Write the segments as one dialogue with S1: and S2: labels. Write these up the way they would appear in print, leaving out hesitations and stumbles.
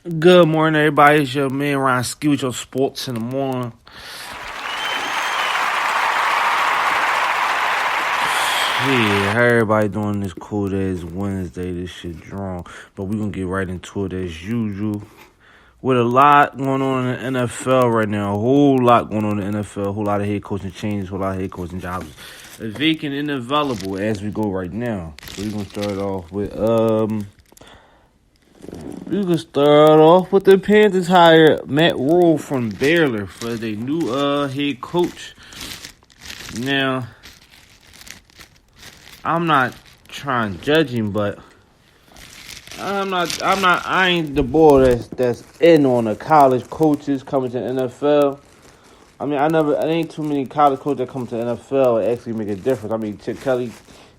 S1: Good morning, everybody. It's your man Ryan Ski with your sports in the morning. Yeah, how everybody doing this cool day? It's Wednesday. This shit drawn. But we're going to get right into it as usual. With a lot going on in the NFL right now. A whole lot going on in the NFL. A whole lot of head coaching changes. A whole lot of head coaching jobs. Vacant and available as we go right now. So we're going to start off with the Panthers hired Matt Rule from Baylor for their new head coach. Now, I'm not trying to judge him, but I ain't the boy that's in on the college coaches coming to the NFL. I mean, I ain't too many college coaches that come to the NFL and actually make a difference. I mean, Chip Kelly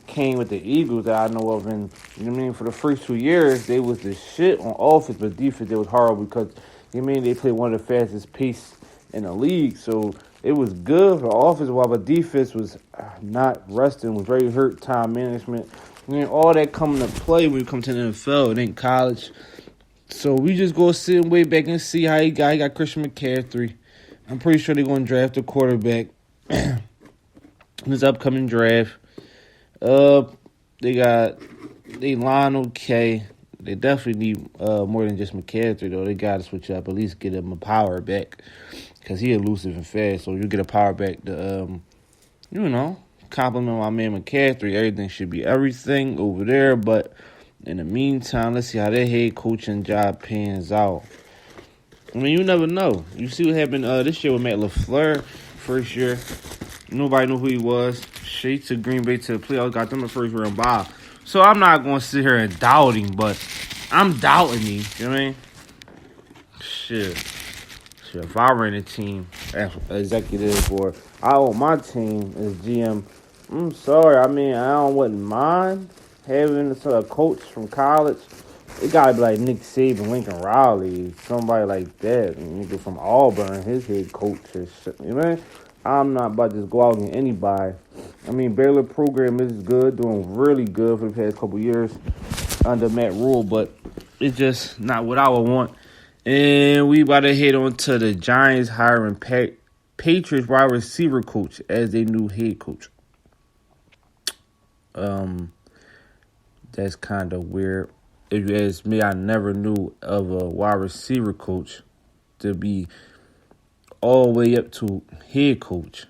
S1: came with the Eagles that I know of, and you know what I mean, for the first 2 years, they was the shit on offense, but defense, they was horrible because, you know what I mean, they played one of the fastest pace in the league, so it was good for offense, while the defense was not resting, was very hurt, time management. I mean, all that coming to play when you come to the NFL. It ain't college. So we just go sit and wait back and see how he got. He got Christian McCaffrey. I'm pretty sure they're going to draft a quarterback in this upcoming draft. They line okay. They definitely need more than just McCaffrey, though. They got to switch up, at least get him a power back, because he elusive and fast. So you get a power back to, compliment my man McCaffrey. Everything should be everything over there. But in the meantime, let's see how their head coaching job pans out. I mean, you never know. You see what happened this year with Matt LaFleur. First year, nobody knew who he was. Straight to Green Bay to the playoffs, got them a first round bye. So I'm not going to sit here and doubt him, but I'm doubting him. You know what I mean? Shit, if I ran a team as executive or I own my team as GM, I'm sorry. I mean, wouldn't mind having a coach from college. It gotta be like Nick Saban, Lincoln Riley, somebody like that. Nigga from Auburn, his head coach or shit. You know what I mean? I'm not about to just go out and get anybody. I mean, Baylor program is good, doing really good for the past couple years under Matt Rule, but it's just not what I would want. And we about to head on to the Giants hiring Patriots wide receiver coach as their new head coach. That's kind of weird. If you ask me, I never knew of a wide receiver coach to be all the way up to head coach.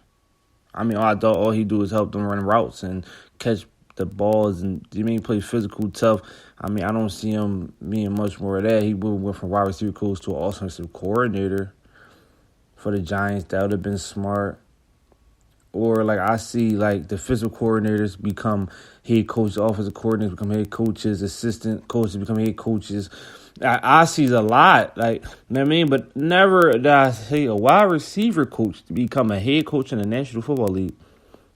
S1: I mean, I thought all he do is help them run routes and catch the balls, and you mean play physical, tough. I mean, I don't see him being much more of that. He went from wide receiver coach to an offensive coordinator for the Giants. That would have been smart. Or like I see like the physical coordinators become head coaches, offensive coordinators become head coaches, assistant coaches become head coaches. I see a lot, like, you know what I mean? But never did I see a wide receiver coach to become a head coach in the National Football League.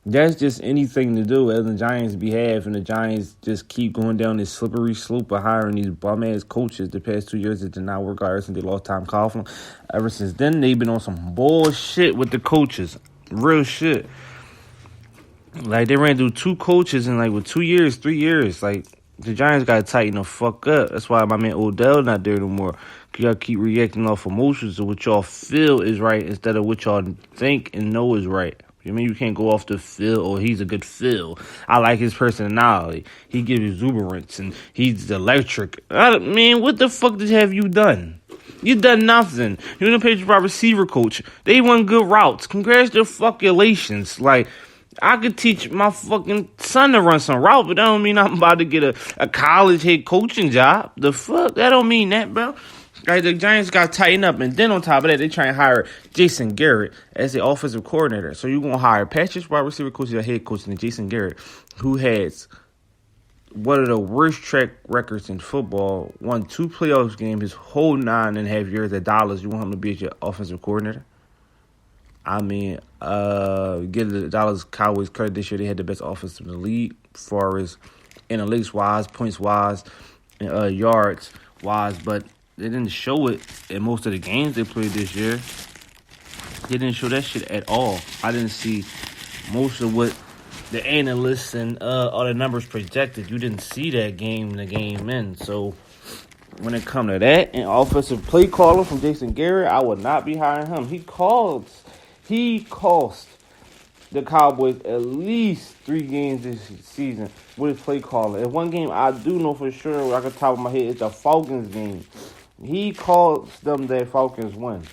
S1: That's just anything to do as the Giants' behalf, and the Giants just keep going down this slippery slope of hiring these bum-ass coaches the past 2 years that did not work out ever since they lost Tom Coughlin. Ever since then, they've been on some bullshit with the coaches. Real shit. Like, they ran through 2 coaches in, like, with 2 years, 3 years. Like, the Giants got to tighten the fuck up. That's why my man Odell not there no more. Y'all keep reacting off emotions to what y'all feel is right instead of what y'all think and know is right. You mean you can't go off the feel, or he's a good feel. I like his personality. He gives exuberance, and he's electric. I mean, what the fuck have you done? You done nothing. You're the Patriots wide receiver coach. They won good routes. Congratulations. Like, I could teach my fucking son to run some route, but that don't mean I'm about to get a college head coaching job. The fuck? That don't mean that, bro. Like, the Giants got to tighten up, and then on top of that, they try and hire Jason Garrett as the offensive coordinator. So you're going to hire Patriots wide receiver coach, the head coach, and Jason Garrett, who has one of the worst track records in football, won 2 playoffs games his whole 9.5 years at Dallas. You want him to be your offensive coordinator? I mean, give the Dallas Cowboys credit this year. They had the best offense in the league as far as analytics-wise, points-wise, yards-wise, but they didn't show it in most of the games they played this year. They didn't show that shit at all. I didn't see most of what the analysts and all the numbers projected. You didn't see that game in the game in. So when it come to that and offensive play calling from Jason Garrett, I would not be hiring him. He cost the Cowboys at least 3 games this season with his play calling. And one game I do know for sure, off the top of my head, it's the Falcons game. He cost them that Falcons win.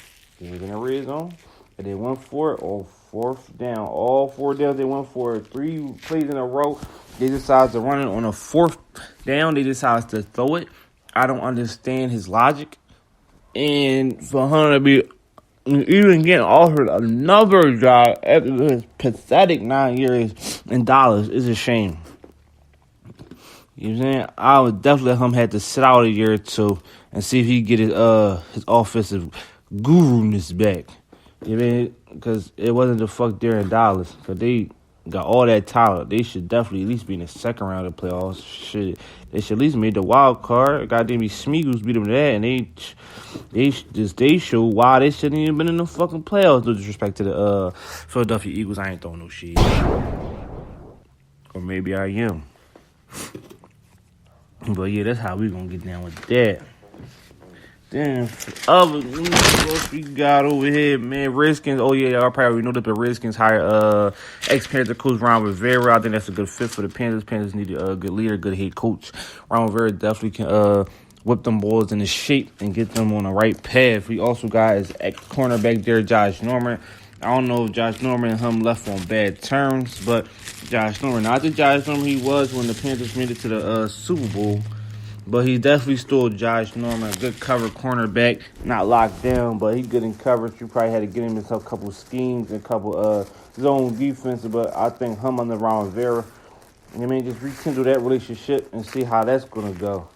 S1: They was in the red zone, and they went for it on 4th down. All 4 downs they went for it. 3 plays in a row. They decided to run it on a 4th down. They decided to throw it. I don't understand his logic. And for him to be even getting offered another job after his pathetic 9 years in Dallas is a shame. You know what I'm saying? I would definitely let him have to sit out a year or 2 and see if he get his offensive guru-ness back. You know what I mean? Because it wasn't the fuck there in Dallas. Because they got all that talent. They should definitely at least be in the second round of the playoffs. Shit. They should at least make the wild card. Goddamn, Smeagol's beat them to that, and they show why they shouldn't even been in the fucking playoffs. No disrespect to the Philadelphia Eagles. I ain't throwing no shit. Or maybe I am. But yeah, that's how we gonna get down with that. Then other what we got over here, man. Redskins. Oh yeah, y'all probably know that the Redskins hired ex-Panther coach Ron Rivera. I think that's a good fit for the Panthers. Panthers need a good leader, good head coach. Ron Rivera definitely can whip them boys into shape and get them on the right path. We also got his ex-cornerback there, Josh Norman. I don't know if Josh Norman and him left on bad terms, but Josh Norman, not the Josh Norman he was when the Panthers made it to the Super Bowl. But he definitely stole Josh Norman, a good cover cornerback, not locked down, but he good in coverage. You probably had to get him into a couple schemes and a couple zone defense, but I think him on the Ron Rivera, I mean, just rekindle that relationship and see how that's going to go.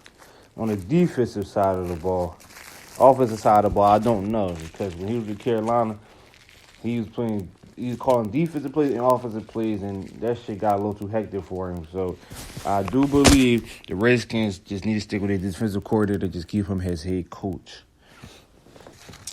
S1: On the defensive side of the ball, offensive side of the ball, I don't know, because when he was in Carolina, he was calling defensive plays and offensive plays, and that shit got a little too hectic for him. So I do believe the Redskins just need to stick with their defensive coordinator to just keep him as head coach.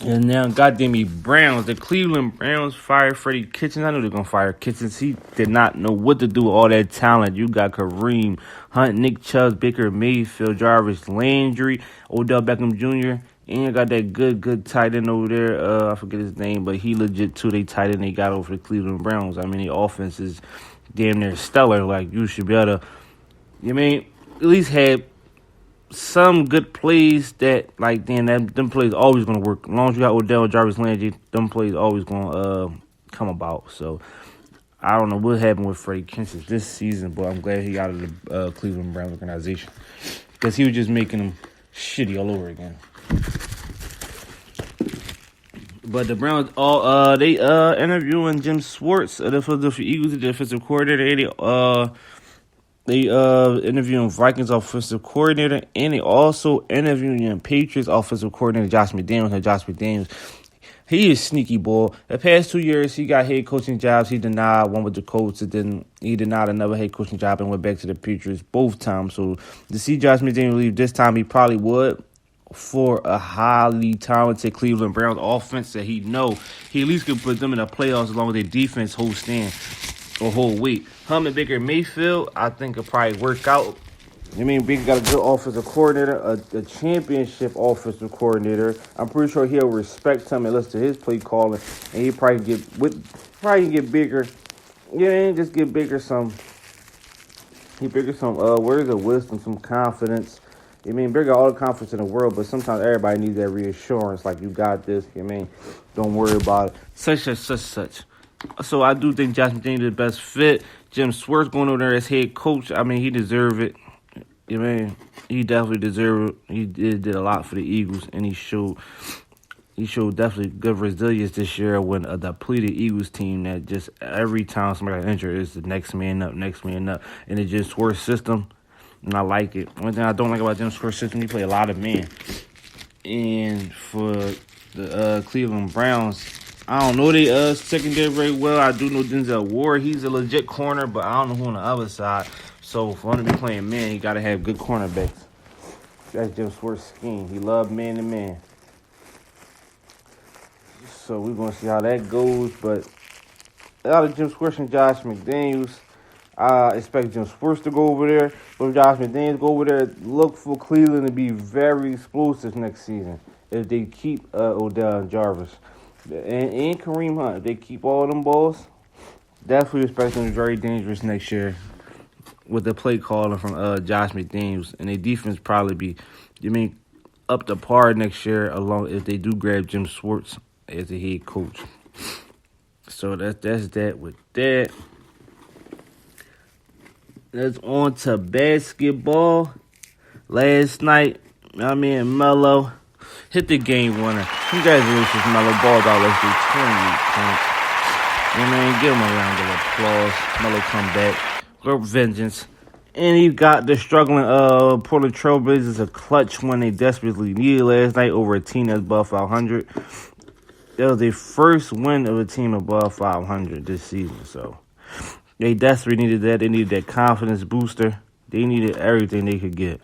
S1: And now, goddamn me, Browns. The Cleveland Browns fired Freddie Kitchens. I knew they were going to fire Kitchens. He did not know what to do with all that talent. You got Kareem Hunt, Nick Chubb, Baker Mayfield, Jarvis Landry, Odell Beckham Jr., and you got that good tight end over there. I forget his name, but he legit too. They tight end they got over the Cleveland Browns. I mean, the offense is damn near stellar. Like, you should be able to, you mean, at least have some good plays that, like, damn, them plays always going to work. As long as you got Odell, Jarvis Landry, them plays always going to come about. So, I don't know what happened with Freddie Kitchens this season, but I'm glad he got out of the Cleveland Browns organization. Because he was just making them shitty all over again. But the Browns they interviewing Jim Schwartz, the Philadelphia Eagles, the defensive coordinator. They interviewing Vikings offensive coordinator, and they also interviewing Patriots offensive coordinator Josh McDaniels. And Josh McDaniels, he is sneaky ball. The past 2 years, he got head coaching jobs. He denied one with the Colts, and then he denied another head coaching job and went back to the Patriots both times. So to see Josh McDaniels leave this time, he probably would. For a highly talented Cleveland Browns offense that he at least could put them in the playoffs as long as their defense hold stand or hold weight. Hum and Baker Mayfield, I think could probably work out. I mean, Baker got a good offensive coordinator, a championship offensive coordinator. I'm pretty sure he'll respect him and listen to his play calling, and he probably get Baker. Yeah, just get Baker some. Words of wisdom, some confidence. I mean, Baker got all the confidence in the world, but sometimes everybody needs that reassurance, like, you got this, I mean, don't worry about it, such. So I do think Josh McDaniels is the best fit. Jim Schwartz going over there as head coach, I mean, he deserved it. I mean, he definitely deserved it. He did a lot for the Eagles, and he showed definitely good resilience this year when a depleted Eagles team that just every time somebody got injured is the next man up, and it's just Schwartz system. And I like it. One thing I don't like about Jim Schwartz system, he play a lot of men. And for the Cleveland Browns, I don't know they secondary very well. I do know Denzel Ward. He's a legit corner, but I don't know who on the other side. So for him to be playing man, he got to have good cornerbacks. That's Jim Schwartz's scheme. He loved man to man. So we're going to see how that goes. But out of Jim Schwartz and Josh McDaniels, I expect Jim Sports to go over there. But Josh McDaniels go over there. Look for Cleveland to be very explosive next season if they keep Odell and Jarvis. And Kareem Hunt, if they keep all them balls, definitely expect them to be very dangerous next year with the play calling from Josh McDaniels. And their defense probably be, up to par next year along if they do grab Jim Schwartz as the head coach. So that's that with that. Let's on to basketball. Last night, my man Melo hit the game winner. Congratulations, Melo. Balled out less than 28 points. Give him a round of applause. Melo come back. Go vengeance. And he got the struggling Portland Trailblazers a clutch when they desperately needed last night over a team that's above 500. That was their first win of a team above 500 this season. So they desperately needed that. They needed that confidence booster. They needed everything they could get.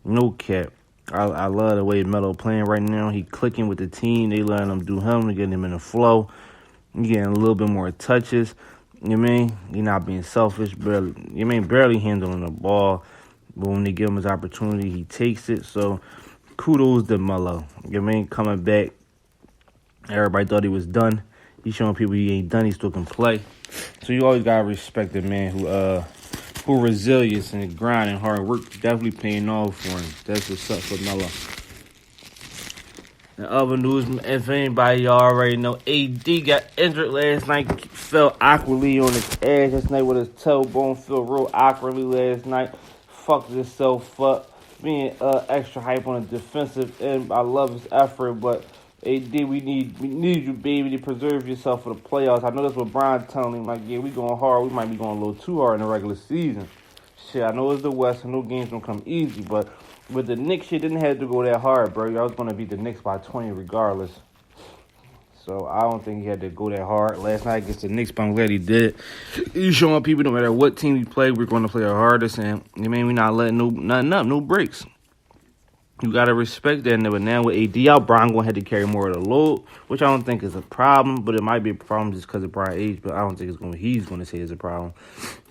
S1: No cap. I love the way Melo playing right now. He clicking with the team. They letting him do him to get him in the flow. He getting a little bit more touches. He not being selfish, barely handling the ball. But when they give him his opportunity, he takes it. So kudos to Melo. Coming back. Everybody thought he was done. He's showing people he ain't done. He still can play. So you always gotta respect the man who resilience and grind and hard work definitely paying off for him. That's what's up for Melo. In other news, if anybody y'all already know, AD got injured last night. Fell awkwardly on his ass last night with his tailbone. Fell real awkwardly last night. Fucked himself up. Being extra hype on the defensive end. I love his effort, but AD, we need you, baby, to preserve yourself for the playoffs. I know that's what Brian telling him. Like, yeah, we going hard. We might be going a little too hard in the regular season. Shit, I know it's the West. I know games don't come easy, but with the Knicks, shit didn't have to go that hard, bro. Y'all was going to beat the Knicks by 20 regardless. So I don't think he had to go that hard. Last night against the Knicks, but I'm glad he did. He's showing people no matter what team we play, we're going to play our hardest. And, we're not letting nothing up, no breaks. You got to respect that. But now with AD out, Brian going to have to carry more of the load, which I don't think is a problem, but it might be a problem just because of Brian's age, but I don't think he's going to say it's a problem.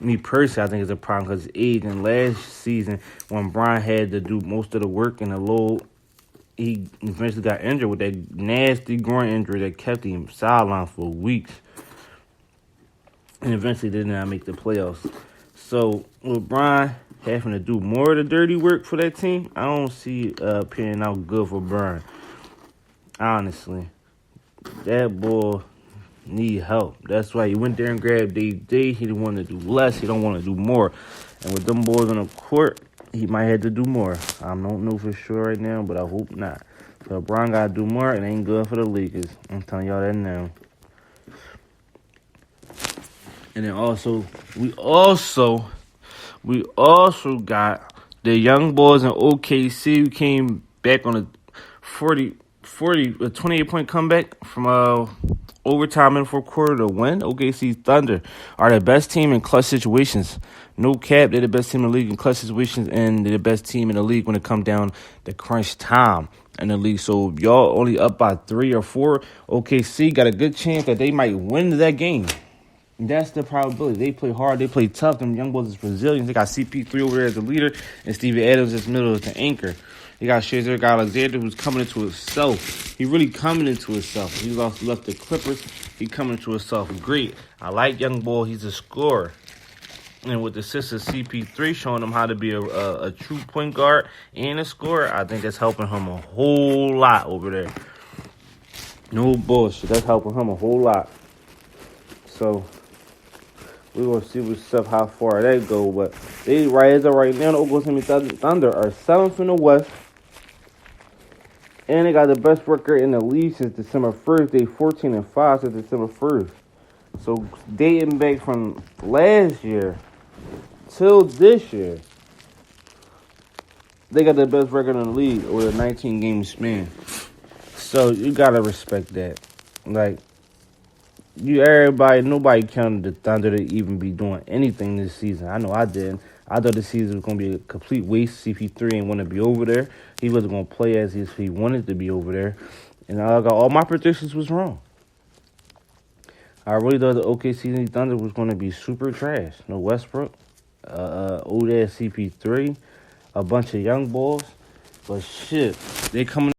S1: Me personally, I think it's a problem because his age. And last season, when Brian had to do most of the work and the load, he eventually got injured with that nasty groin injury that kept him sidelined for weeks. And eventually did not make the playoffs. So with Brian having to do more of the dirty work for that team, I don't see it panning out good for Brian. Honestly, that boy need help. That's why he went there and grabbed day. He didn't want to do less. He don't want to do more. And with them boys on the court, he might have to do more. I don't know for sure right now, but I hope not. So if Brian got to do more, it ain't good for the Lakers. I'm telling y'all that now. And then we also got the young boys in OKC who came back on a 28-point comeback from overtime in the fourth quarter to win. OKC Thunder are the best team in clutch situations. No cap, they're the best team in the league in clutch situations, and they're the best team in the league when it comes down to crunch time in the league. So if y'all only up by 3 or 4, OKC got a good chance that they might win that game. That's the probability. They play hard. They play tough. Them young boys is Brazilians. They got CP3 over there as the leader, and Steven Adams as middle as the anchor. They got Shazar Alexander, who's coming into himself. He really coming into himself. He left the Clippers. He coming into himself. Great. I like young boy. He's a scorer. And with the sister CP3 showing him how to be a true point guard and a scorer, I think that's helping him a whole lot over there. No bullshit. That's helping him a whole lot. So we're going to see what's up, how far that go. But they right now, the Oklahoma City Thunder are 7th in the West. And they got the best record in the league since December 1st. They 14-5 since December 1st. So dating back from last year till this year, they got the best record in the league over a 19-game span. So you got to respect that. Like, nobody counted the Thunder to even be doing anything this season. I know I didn't. I thought the season was going to be a complete waste. CP3 ain't want to be over there. He wasn't going to play as if he wanted to be over there. And all my predictions was wrong. I really thought the OKC Thunder was going to be super trash. No Westbrook, old ass CP3, a bunch of young boys. But shit, they coming